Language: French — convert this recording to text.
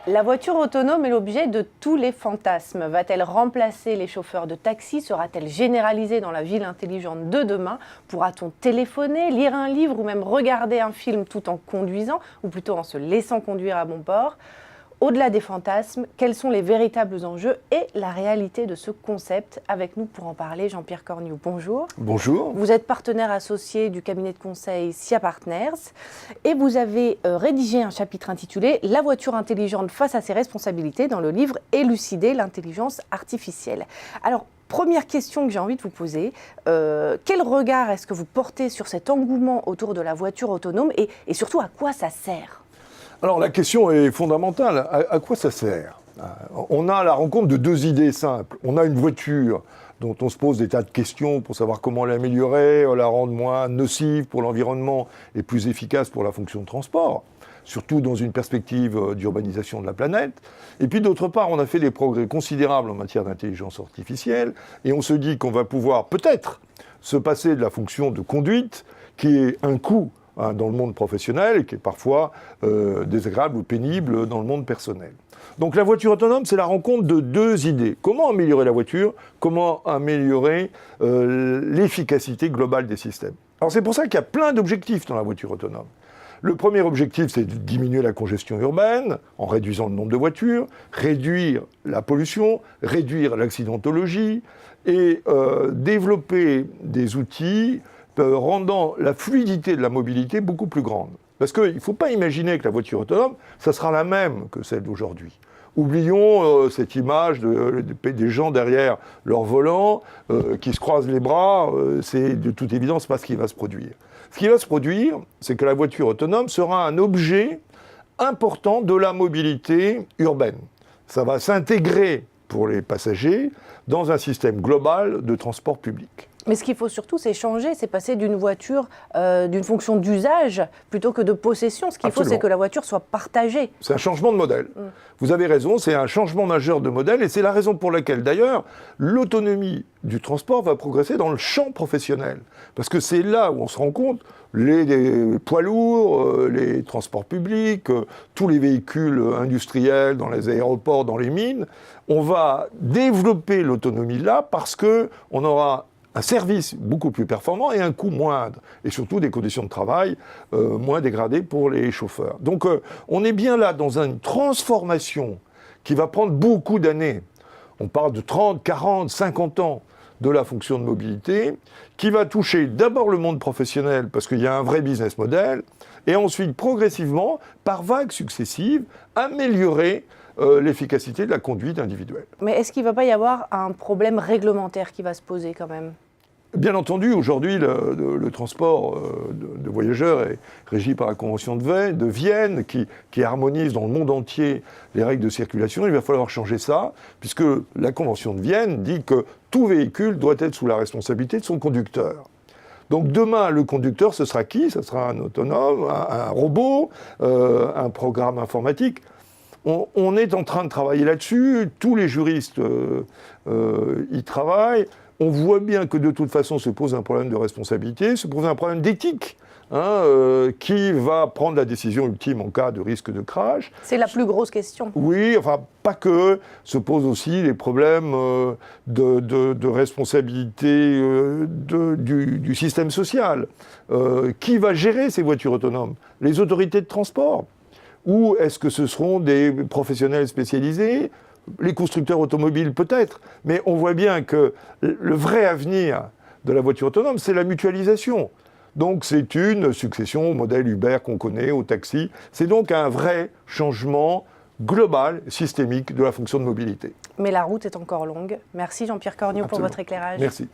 La voiture autonome est l'objet de tous les fantasmes. Va-t-elle remplacer les chauffeurs de taxi? Sera-t-elle généralisée dans la ville intelligente de demain? Pourra-t-on téléphoner, lire un livre ou même regarder un film tout en conduisant, ou plutôt en se laissant conduire à bon port? Au-delà des fantasmes, quels sont les véritables enjeux et la réalité de ce concept? Avec nous pour en parler, Jean-Pierre Cornioux, bonjour. Bonjour. Vous êtes partenaire associé du cabinet de conseil SIA Partners et vous avez rédigé un chapitre intitulé « La voiture intelligente face à ses responsabilités » dans le livre « Élucider l'intelligence artificielle ». Alors, première question que j'ai envie de vous poser, quel regard est-ce que vous portez sur cet engouement autour de la voiture autonome et surtout à quoi ça sert? Alors la question est fondamentale. À quoi ça sert? On a la rencontre de deux idées simples. On a une voiture dont on se pose des tas de questions pour savoir comment l'améliorer, la rendre moins nocive pour l'environnement et plus efficace pour la fonction de transport, surtout dans une perspective d'urbanisation de la planète. Et puis d'autre part, on a fait des progrès considérables en matière d'intelligence artificielle et on se dit qu'on va pouvoir peut-être se passer de la fonction de conduite qui est un coût dans le monde professionnel et qui est parfois désagréable ou pénible dans le monde personnel. Donc la voiture autonome, c'est la rencontre de deux idées. Comment améliorer la voiture? Comment améliorer l'efficacité globale des systèmes? Alors c'est pour ça qu'il y a plein d'objectifs dans la voiture autonome. Le premier objectif, c'est de diminuer la congestion urbaine en réduisant le nombre de voitures, réduire la pollution, réduire l'accidentologie et développer des outils rendant la fluidité de la mobilité beaucoup plus grande. Parce qu'il ne faut pas imaginer que la voiture autonome, ça sera la même que celle d'aujourd'hui. Oublions cette image des gens derrière leur volant qui se croisent les bras, c'est de toute évidence pas ce qui va se produire. Ce qui va se produire, c'est que la voiture autonome sera un objet important de la mobilité urbaine. Ça va s'intégrer pour les passagers dans un système global de transport public. Mais ce qu'il faut surtout, c'est changer, c'est passer d'une voiture, d'une fonction d'usage plutôt que de possession. Ce qu'il faut, c'est que la voiture soit partagée. C'est un changement de modèle. Vous avez raison, c'est un changement majeur de modèle et c'est la raison pour laquelle, d'ailleurs, l'autonomie du transport va progresser dans le champ professionnel. Parce que c'est là où on se rend compte, les poids lourds, les transports publics, tous les véhicules industriels dans les aéroports, dans les mines, on va développer l'autonomie là parce qu'on aura un service beaucoup plus performant et un coût moindre. Et surtout des conditions de travail moins dégradées pour les chauffeurs. Donc on est bien là dans une transformation qui va prendre beaucoup d'années. On parle de 30, 40, 50 ans de la fonction de mobilité, qui va toucher d'abord le monde professionnel, parce qu'il y a un vrai business model, et ensuite, progressivement, par vagues successives, améliorer l'efficacité de la conduite individuelle. Mais est-ce qu'il ne va pas y avoir un problème réglementaire qui va se poser quand même? Bien entendu, aujourd'hui, le transport de voyageurs est régi par la Convention de Vienne, qui harmonise dans le monde entier les règles de circulation. Il va falloir changer ça, puisque la Convention de Vienne dit que tout véhicule doit être sous la responsabilité de son conducteur. Donc demain, le conducteur, ce sera qui? Ce sera un autonome, un robot, un programme informatique. On est en train de travailler là-dessus, tous les juristes y travaillent. On voit bien que de toute façon se pose un problème de responsabilité, se pose un problème d'éthique. Qui va prendre la décision ultime en cas de risque de crash? C'est la plus grosse question. Oui, enfin, pas que. Se posent aussi les problèmes de responsabilité du système social. Qui va gérer ces voitures autonomes? Les autorités de transport? Ou est-ce que ce seront des professionnels spécialisés? Les constructeurs automobiles peut-être, mais on voit bien que le vrai avenir de la voiture autonome, c'est la mutualisation. Donc c'est une succession au modèle Uber qu'on connaît, au taxi. C'est donc un vrai changement global, systémique de la fonction de mobilité. Mais la route est encore longue. Merci Jean-Pierre Cornioux pour votre éclairage. Merci.